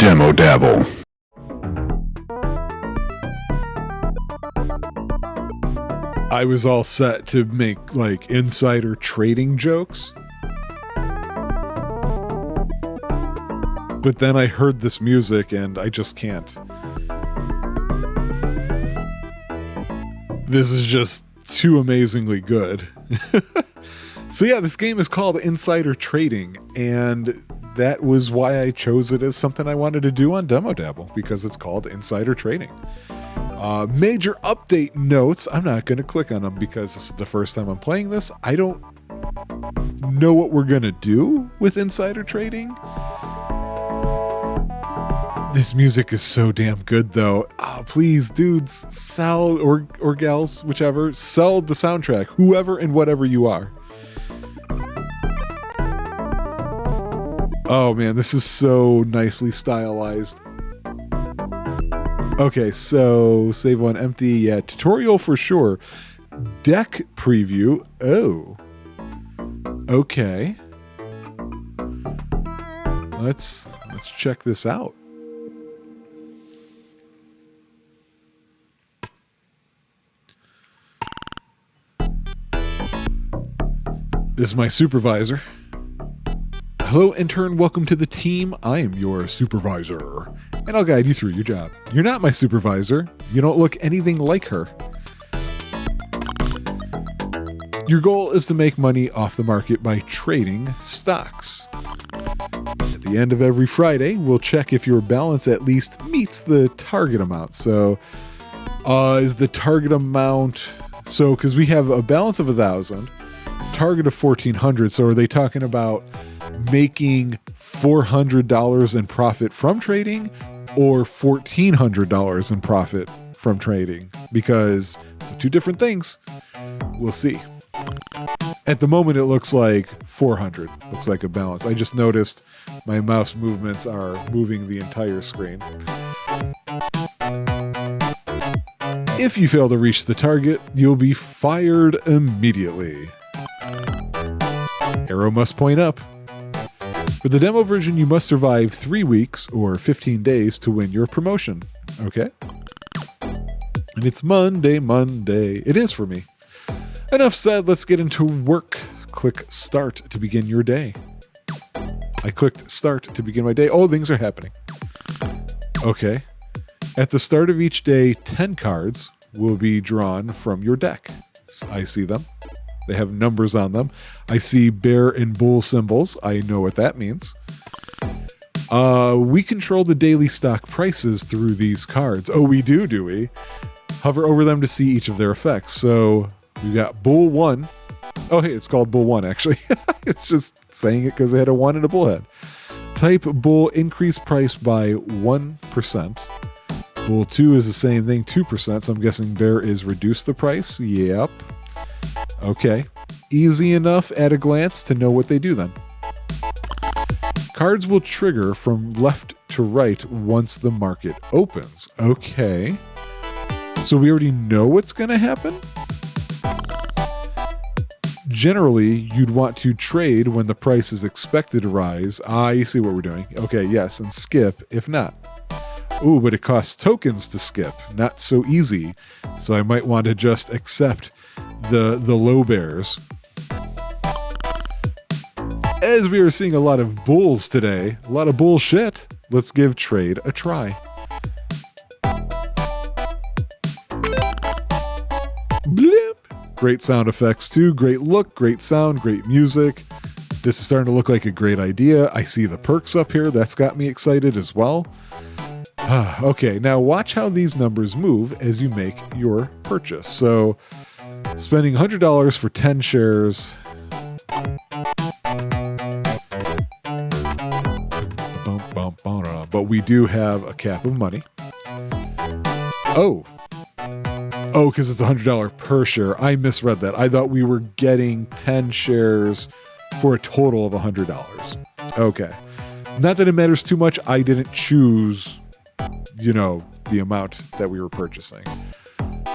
Demo Dabble. I was all set to make like insider trading jokes. But then I heard this music and I just can't. This is just too amazingly good. So yeah, this game is called Insider Trading, and that was why I chose it as something I wanted to do on Demo Dabble, because it's called Insider Trading. Major update notes. I'm not going to click on them because this is the first time I'm playing this. I don't know what we're going to do with Insider Trading. This music is so damn good, though. Oh, please, dudes, sell, or gals, whichever, sell the soundtrack, whoever and whatever you are. Oh, man, this is so nicely stylized. Okay, so save one empty. Yeah, tutorial for sure. Deck preview. Oh. Okay. Let's check this out. This is my supervisor. Hello, intern. Welcome to the team. I am your supervisor, and I'll guide you through your job. You're not my supervisor. You don't look anything like her. Your goal is to make money off the market by trading stocks. At the end of every Friday, we'll check if your balance at least meets the target amount. So, is the target amount... So, because we have a balance of 1,000, target of 1,400. So, are they talking about making $400 in profit from trading or $1,400 in profit from trading? Because it's two different things. We'll see. At the moment, it looks like 400. Looks like a balance. I just noticed my mouse movements are moving the entire screen. If you fail to reach the target, you'll be fired immediately. Arrow must point up. For the demo version, you must survive 3 weeks or 15 days to win your promotion. Okay? And it's Monday. It is for me. Enough said, let's get into work. Click Start to begin your day. I clicked Start to begin my day. Oh, things are happening. Okay. At the start of each day, 10 cards will be drawn from your deck. I see them. They have numbers on them. I see bear and bull symbols. I know what that means. We control the daily stock prices through these cards. Oh, we do we? Hover over them to see each of their effects. So we got bull 1. Oh, hey, it's called bull 1, actually. It's just saying it because it had a 1 and a bullhead. Type bull, increase price by 1%. Bull 2 is the same thing, 2%. So I'm guessing bear is reduce the price. Yep. Okay, easy enough at a glance to know what they do then. Cards will trigger from left to right once the market opens. Okay, so we already know what's going to happen? Generally, you'd want to trade when the price is expected to rise. You see what we're doing. Okay, yes, and skip if not. Ooh, but it costs tokens to skip. Not so easy, so I might want to just accept the low bears. As we are seeing a lot of bulls today, a lot of bullshit, let's give trade a try. Blip. Great sound effects too, great look, great sound, great music. This is starting to look like a great idea. I see the perks up here, that's got me excited as well. Okay, now watch how these numbers move as you make your purchase. So spending $100 for 10 shares. But we do have a cap of money. Oh, because it's $100 per share. I misread that. I thought we were getting 10 shares for a total of $100. Okay. Not that it matters too much. I didn't choose, the amount that we were purchasing.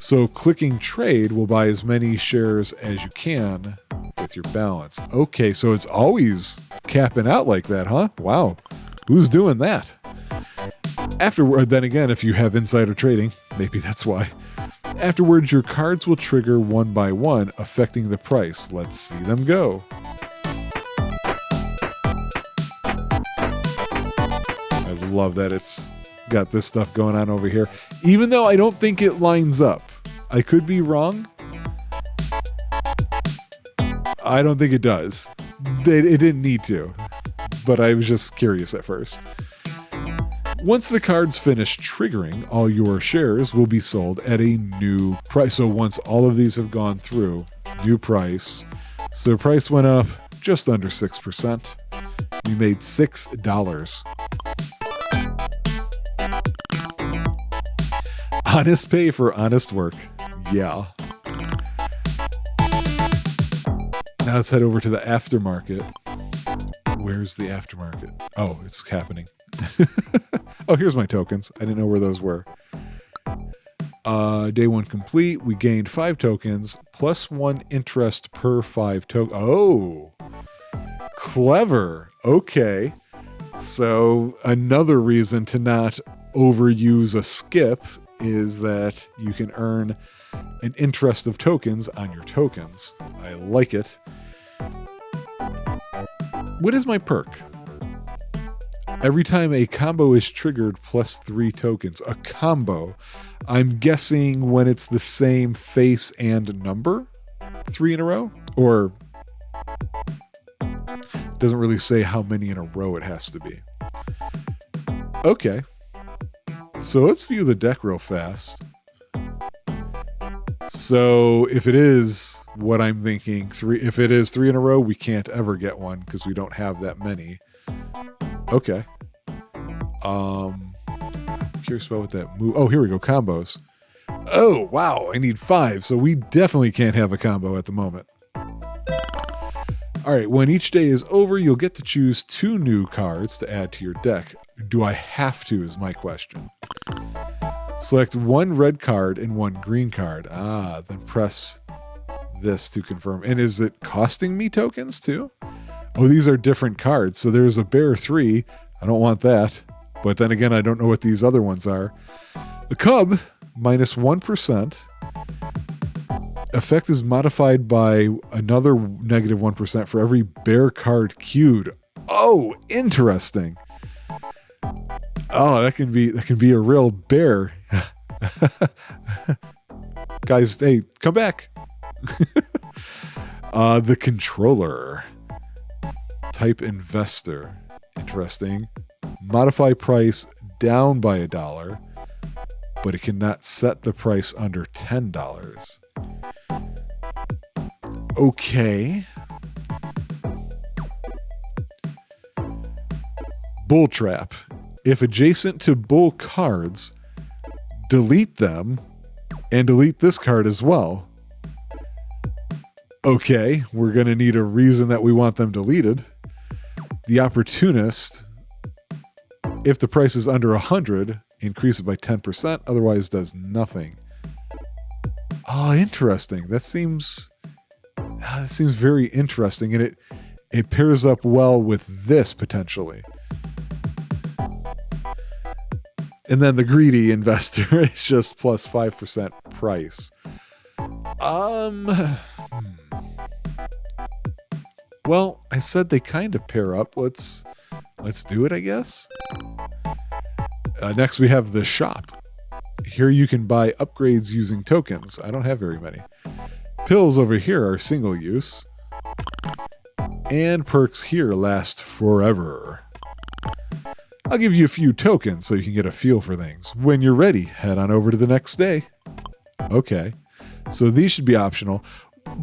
So clicking trade will buy as many shares as you can with your balance. Okay, so it's always capping out like that, huh? Wow. Who's doing that? Afterward, then again, if you have insider trading, maybe that's why. Afterwards, your cards will trigger one by one, affecting the price. Let's see them go. I love that it's got this stuff going on over here, even though I don't think it lines up. I could be wrong. I don't think it does. It didn't need to, but I was just curious at first. Once the cards finish triggering, all your shares will be sold at a new price. So once all of these have gone through, new price. So price went up just under 6%. We made $6. Honest pay for honest work. Yeah. Now let's head over to the aftermarket. Where's the aftermarket? Oh, it's happening. Oh, here's my tokens. I didn't know where those were. Day 1 complete. We gained 5 tokens plus 1 interest per 5 tokens. Oh, clever. Okay. So another reason to not overuse a skip is that you can earn an interest of tokens on your tokens. I like it. What is my perk? Every time a combo is triggered, plus 3 tokens. A combo. I'm guessing when it's the same face and number, 3 in a row? Or doesn't really say how many in a row it has to be. Okay. So let's view the deck real fast. So if it is what I'm thinking, if it is 3 in a row, we can't ever get one because we don't have that many. Okay. Curious about what that move. Oh, here we go. Combos. Oh, wow. I need 5. So we definitely can't have a combo at the moment. All right. When each day is over, you'll get to choose 2 new cards to add to your deck. Do I have to is my question. Select 1 red card and 1 green card. Then press this to confirm. And is it costing me tokens too? Oh, these are different cards. So there's a bear 3. I don't want that. But then again, I don't know what these other ones are. The cub, minus 1%. Effect is modified by another negative 1% for every bear card queued. Oh, interesting. Oh, that can be a real bear. Guys, hey, come back. The controller. Type investor. Interesting. Modify price down by $1, but it cannot set the price under $10. Okay. Bull trap. If adjacent to bull cards, delete them and delete this card as well. Okay, we're going to need a reason that we want them deleted. The opportunist, if the price is under 100, increase it by 10%, otherwise does nothing. Oh, interesting. That seems very interesting, and it pairs up well with this potentially. And then the greedy investor is just plus 5% price. Well, I said they kind of pair up. Let's do it, I guess. Next, we have the shop. Here you can buy upgrades using tokens. I don't have very many. Pills over here are single use. And perks here last forever. I'll give you a few tokens so you can get a feel for things. When you're ready, head on over to the next day. Okay. So these should be optional.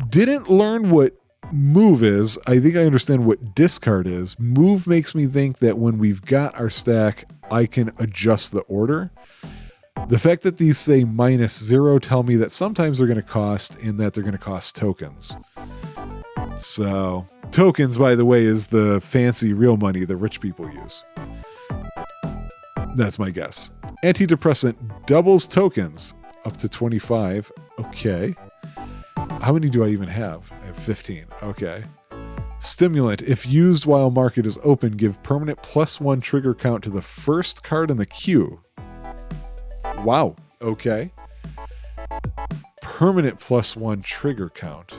Didn't learn what move is. I think I understand what discard is. Move makes me think that when we've got our stack, I can adjust the order. The fact that these say -0 tell me that sometimes they're going to cost and that they're going to cost tokens. So tokens, by the way, is the fancy real money that rich people use. That's my guess. Antidepressant doubles tokens up to 25. Okay. How many do I even have? I have 15. Okay. Stimulant. If used while market is open, give permanent +1 trigger count to the first card in the queue. Wow. Okay. Permanent +1 trigger count.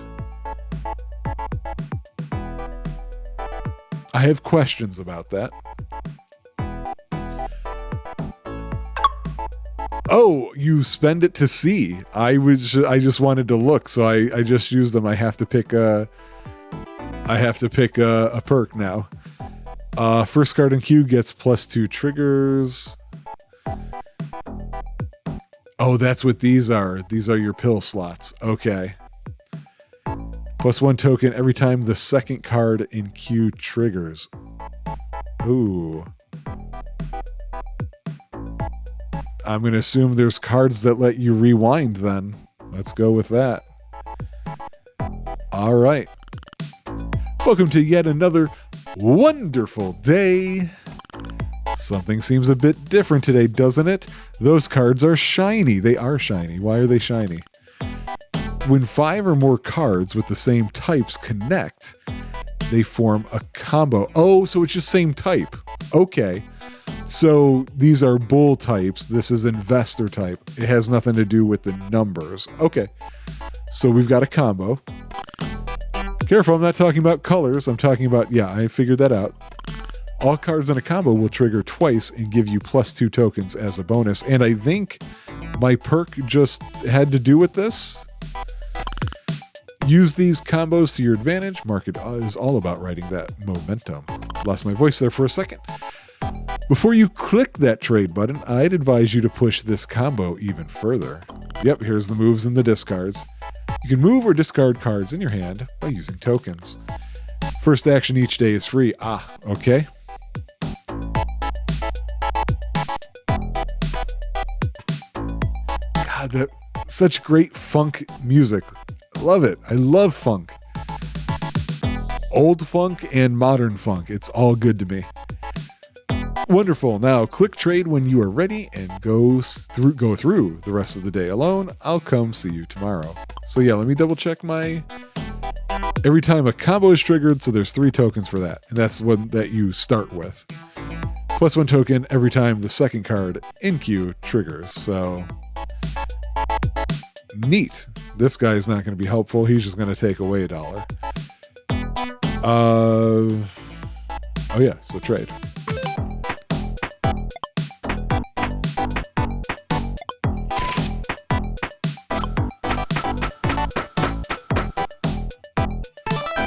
I have questions about that. Oh, you spend it to see. I just wanted to look, so I just used them. I have to pick a perk now. First card in queue gets +2 triggers. Oh, that's what these are. These are your pill slots. Okay. +1 token every time the second card in queue triggers. Ooh. I'm going to assume there's cards that let you rewind then. Let's go with that. All right. Welcome to yet another wonderful day. Something seems a bit different today, doesn't it? Those cards are shiny. They are shiny. Why are they shiny? When 5 or more cards with the same types connect, they form a combo. Oh, so it's just same type. Okay. So these are bull types. This is investor type. It has nothing to do with the numbers. Okay. So we've got a combo. Careful, I'm not talking about colors. I'm talking about, yeah, I figured that out. All cards in a combo will trigger twice and give you +2 tokens as a bonus. And I think my perk just had to do with this. Use these combos to your advantage. Market is all about riding that momentum. Lost my voice there for a second. Before you click that trade button, I'd advise you to push this combo even further. Yep, here's the moves and the discards. You can move or discard cards in your hand by using tokens. First action each day is free. Ah, okay. God, such great funk music. I love it. I love funk. Old funk and modern funk. It's all good to me. Wonderful. Now click trade when you are ready and go through the rest of the day alone. I'll come see you tomorrow. So yeah, let me double check my... Every time a combo is triggered, so there's 3 tokens for that. And that's one that you start with. +1 token every time the second card in queue triggers. So... Neat. This guy is not going to be helpful. He's just going to take away $1. Oh yeah, so trade.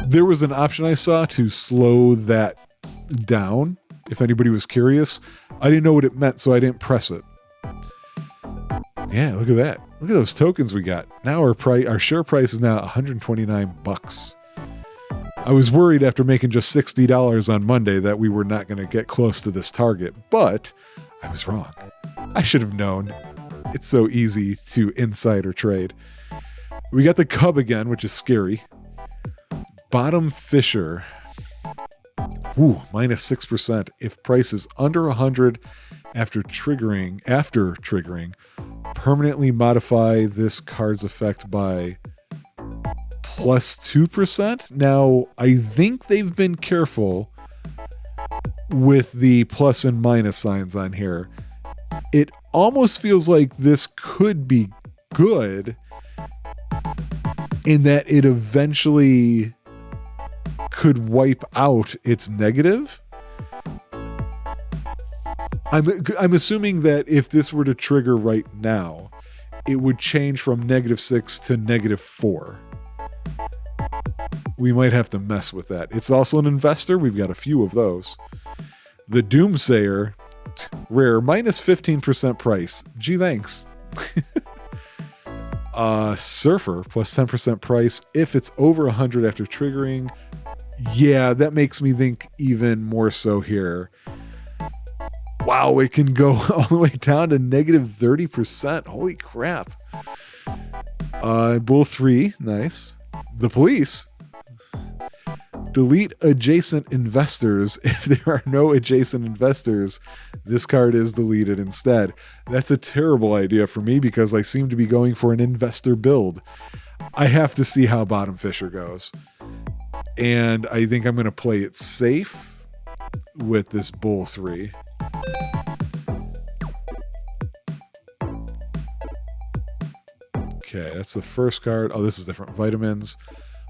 There was an option I saw to slow that down, if anybody was curious. I didn't know what it meant, so I didn't press it. Yeah, look at that. Look at those tokens we got. Now our share price is now $129. I was worried after making just $60 on Monday that we were not going to get close to this target, but I was wrong. I should have known. It's so easy to insider trade. We got the Cub again, which is scary. Bottom Fisher. Ooh, -6%. If price is under 100 after triggering, permanently modify this card's effect by +2%. Now, I think they've been careful with the plus and minus signs on here. It almost feels like this could be good in that it eventually could wipe out its negative. I'm assuming that if this were to trigger right now, it would change from -6 to -4. We might have to mess with that. It's also an investor. We've got a few of those. The Doomsayer, rare, -15% price. Gee, thanks. Surfer, +10% price. If it's over 100 after triggering. Yeah, that makes me think even more so here. Wow, it can go all the way down to -30%. Holy crap. Bull 3, nice. The Police. Delete adjacent investors. If there are no adjacent investors, this card is deleted instead. That's a terrible idea for me because I seem to be going for an investor build. I have to see how Bottom Fisher goes. And I think I'm going to play it safe with this Bull 3. Okay, that's the first card. Oh, this is different. Vitamins.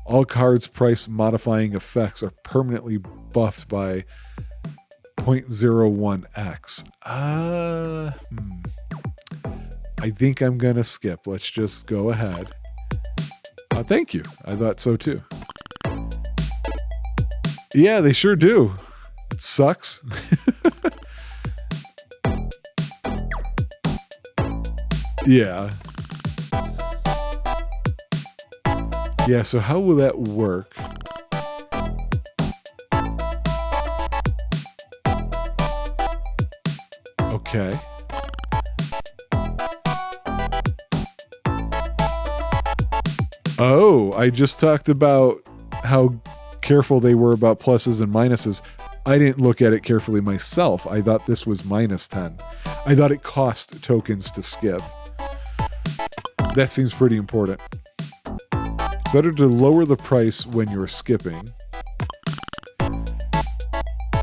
All cards' price modifying effects are permanently buffed by 0.01x. I think I'm going to skip. Let's just go ahead. Thank you. I thought so too. Yeah, they sure do. It sucks. Yeah. Yeah, so how will that work? Okay. Oh, I just talked about how careful they were about pluses and minuses. I didn't look at it carefully myself. I thought this was minus 10. I thought it cost tokens to skip. That seems pretty important. It's better to lower the price when you're skipping.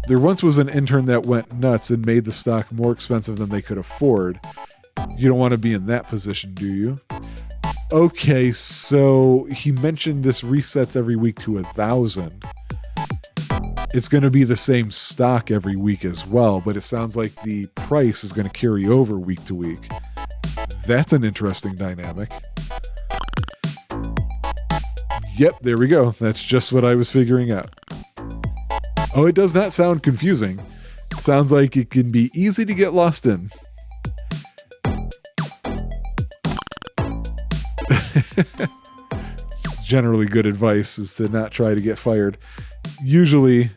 There once was an intern that went nuts and made the stock more expensive than they could afford. You don't want to be in that position, do you? Okay, so he mentioned this resets every week to 1,000. It's going to be the same stock every week as well, but it sounds like the price is going to carry over week to week. That's an interesting dynamic. Yep, there we go. That's just what I was figuring out. Oh, it does not sound confusing. It sounds like it can be easy to get lost in. Generally good advice is to not try to get fired. Usually,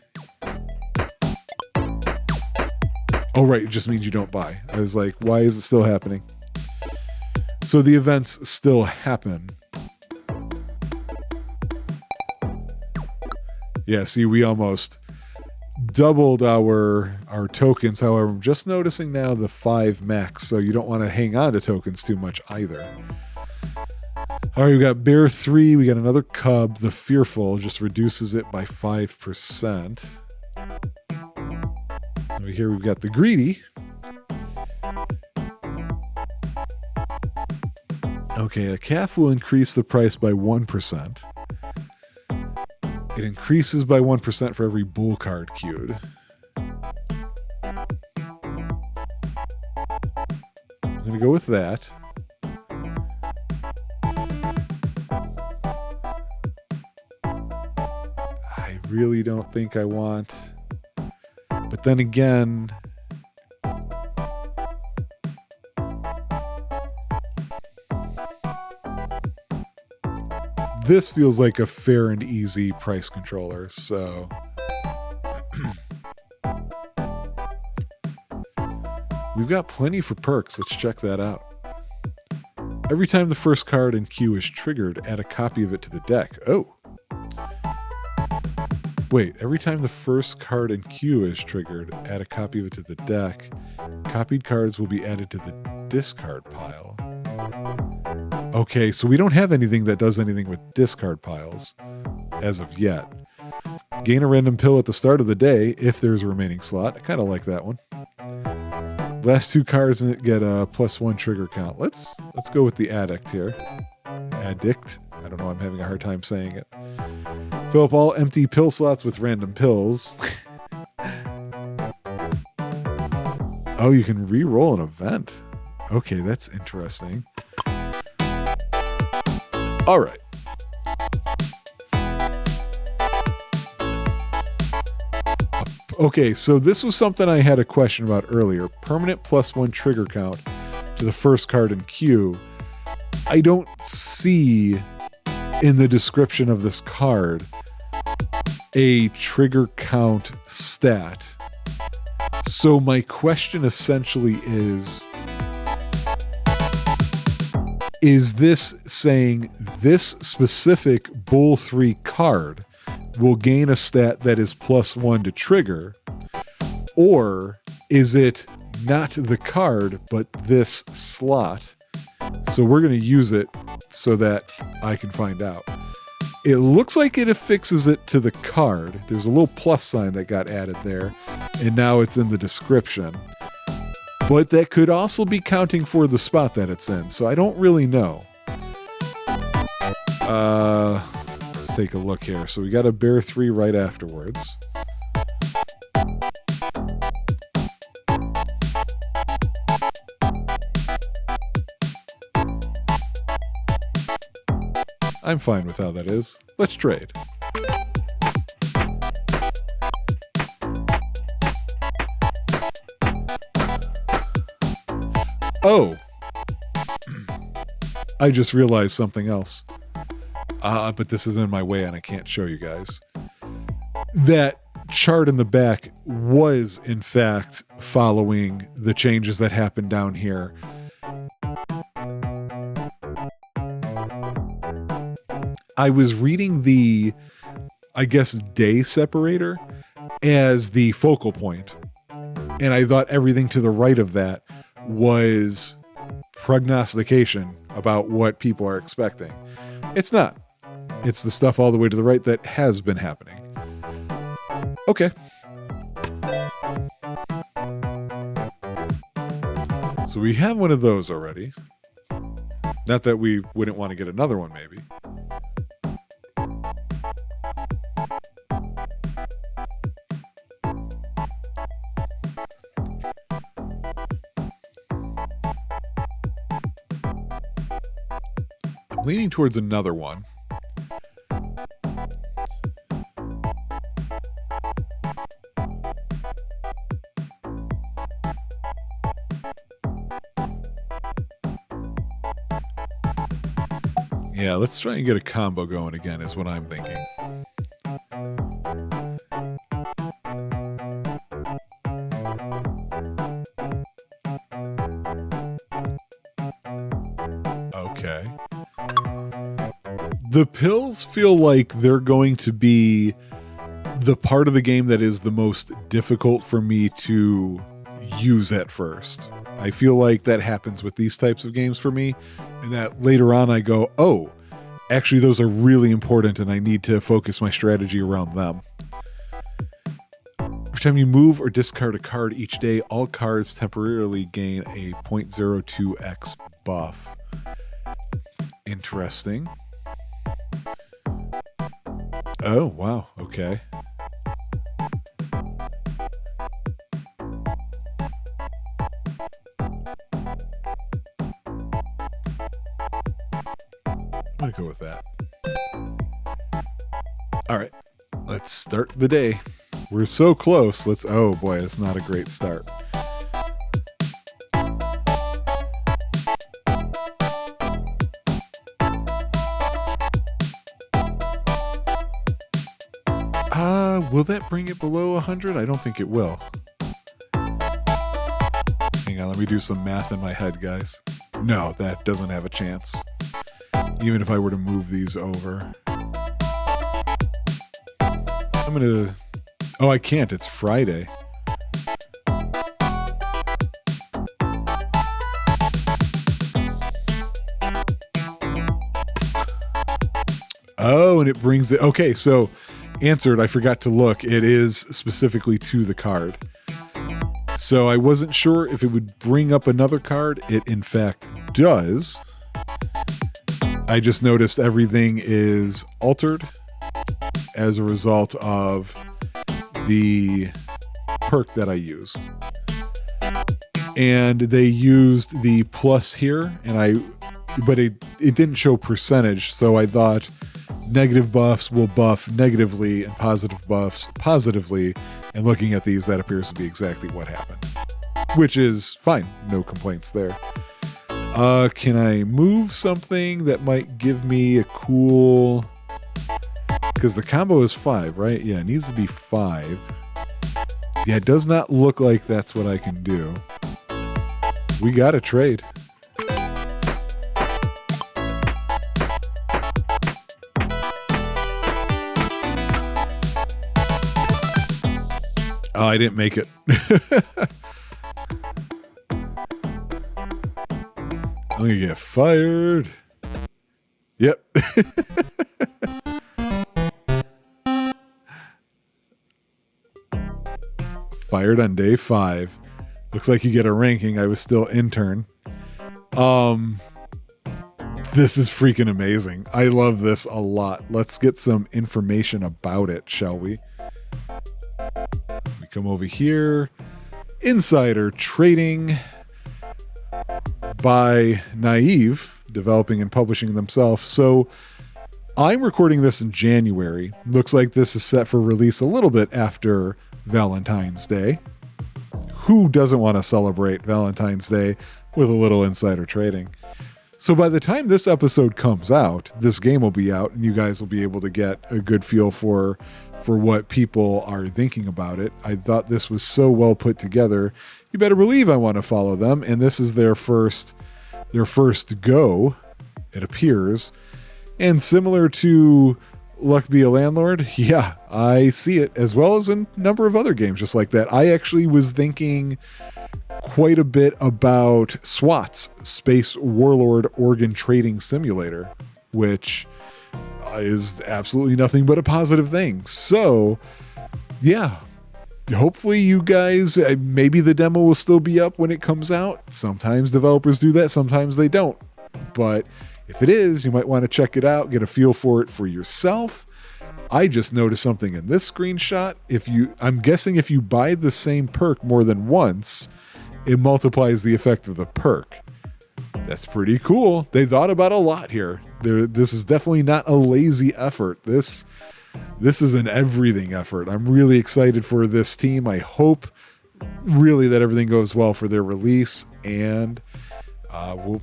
oh right, it just means you don't buy. I was like, why is it still happening? So the events still happen. Yeah, see, we almost doubled our tokens. However, I'm just noticing now the 5 max, so you don't want to hang on to tokens too much either. All right, we got Bear 3. We got another Cub. The Fearful just reduces it by 5%. Over here, we've got the Greedy. Okay, a calf will increase the price by 1%. It increases by 1% for every bull card queued. I'm going to go with that. I really don't think I want. But then again, this feels like a fair and easy price controller, so we've got plenty for perks. Let's check that out. Every time the first card in queue is triggered, add a copy of it to the deck. Oh. Wait, every time the first card in queue is triggered, add a copy of it to the deck. Copied cards will be added to the discard pile. Okay, so we don't have anything that does anything with discard piles as of yet. Gain a random pill at the start of the day if there's a remaining slot. I kind of like that one. Last 2 cards get a +1 trigger count. Let's go with the addict here. Addict. I don't know. I'm having a hard time saying it. Fill up all empty pill slots with random pills. Oh, you can re-roll an event. Okay, that's interesting. All right. Okay, so this was something I had a question about earlier. Permanent +1 trigger count to the first card in queue. I don't see in the description of this card a trigger count stat. So my question essentially is this saying this specific Bull 3 card will gain a stat that is +1 to trigger, or is it not the card but this slot? So we're going to use it so that I can find out. It looks like it affixes it to the card. There's a little plus sign that got added there, and now it's in the description. But that could also be counting for the spot that it's in, so I don't really know. Let's take a look here. So we got a bear 3 right afterwards. I'm fine with how that is. Let's trade. Oh, I just realized something else. But this is in my way and I can't show you guys. That chart in the back was, in fact, following the changes that happened down here. I was reading the, I guess, day separator as the focal point. And I thought everything to the right of that was prognostication about what people are expecting. It's not. It's the stuff all the way to the right that has been happening. Okay. So we have one of those already. Not that we wouldn't want to get another one, maybe. I'm leaning towards another one. Yeah, let's try and get a combo going again, is what I'm thinking. Okay. The pills feel like they're going to be the part of the game that is the most difficult for me to use at first. I feel like that happens with these types of games for me, and that later on I go, oh, actually those are really important and I need to focus my strategy around them. Every time you move or discard a card each day, all cards temporarily gain a 0.02x buff. Interesting. Oh, wow. Okay. I'm going to go with that. All right. Let's start the day. We're so close. Oh boy, it's not a great start. Will that bring it below 100? I don't think it will. Hang on, let me do some math in my head, guys. No, that doesn't have a chance. Even if I were to move these over. I'm gonna... Oh, I can't. It's Friday. Oh, and it brings it... Okay, so... Answered, I forgot to look. It is specifically to the card. So I wasn't sure if it would bring up another card. It in fact does. I just noticed everything is altered as a result of the perk that I used. And they used the plus here, but it didn't show percentage, so I thought negative buffs will buff negatively and positive buffs positively, and looking at these, that appears to be exactly what happened. Which is fine, no complaints there. Can I move something that might give me a cool... Because the combo is 5, right? Yeah, it needs to be 5. Yeah, it does not look like that's what I can do. We got to trade. Oh, I didn't make it. I'm gonna get fired. Yep. Fired on day 5. Looks like you get a ranking. I was still intern. This is freaking amazing. I love this a lot. Let's get some information about it, shall we? We come over here. Insider trading by Naiive, developing and publishing themselves. So I'm recording this in January. Looks like this is set for release a little bit after Valentine's Day. Who doesn't want to celebrate Valentine's Day with a little insider trading? So by the time this episode comes out, this game will be out and you guys will be able to get a good feel for what people are thinking about it. I thought this was so well put together. You better believe I want to follow them. And this is their first go, it appears. And similar to Luck Be a Landlord, yeah, I see it, as well as a number of other games just like that. I actually was thinking quite a bit about SWAT's Space Warlord Organ Trading Simulator, which is absolutely nothing but a positive thing. So, yeah, hopefully you guys, maybe the demo will still be up when it comes out. Sometimes developers do that, sometimes they don't. But if it is, you might want to check it out, get a feel for it for yourself. I just noticed something in this screenshot. I'm guessing if you buy the same perk more than once, it multiplies the effect of the perk. That's pretty cool. They thought about a lot here. This is definitely not a lazy effort. This is an everything effort. I'm really excited for this team. I hope really that everything goes well for their release, and we'll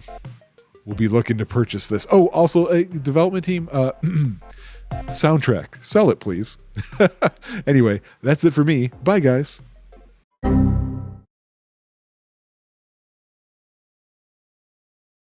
be looking to purchase this. Oh, also a development team, soundtrack. Sell it, please. Anyway, that's it for me. Bye, guys.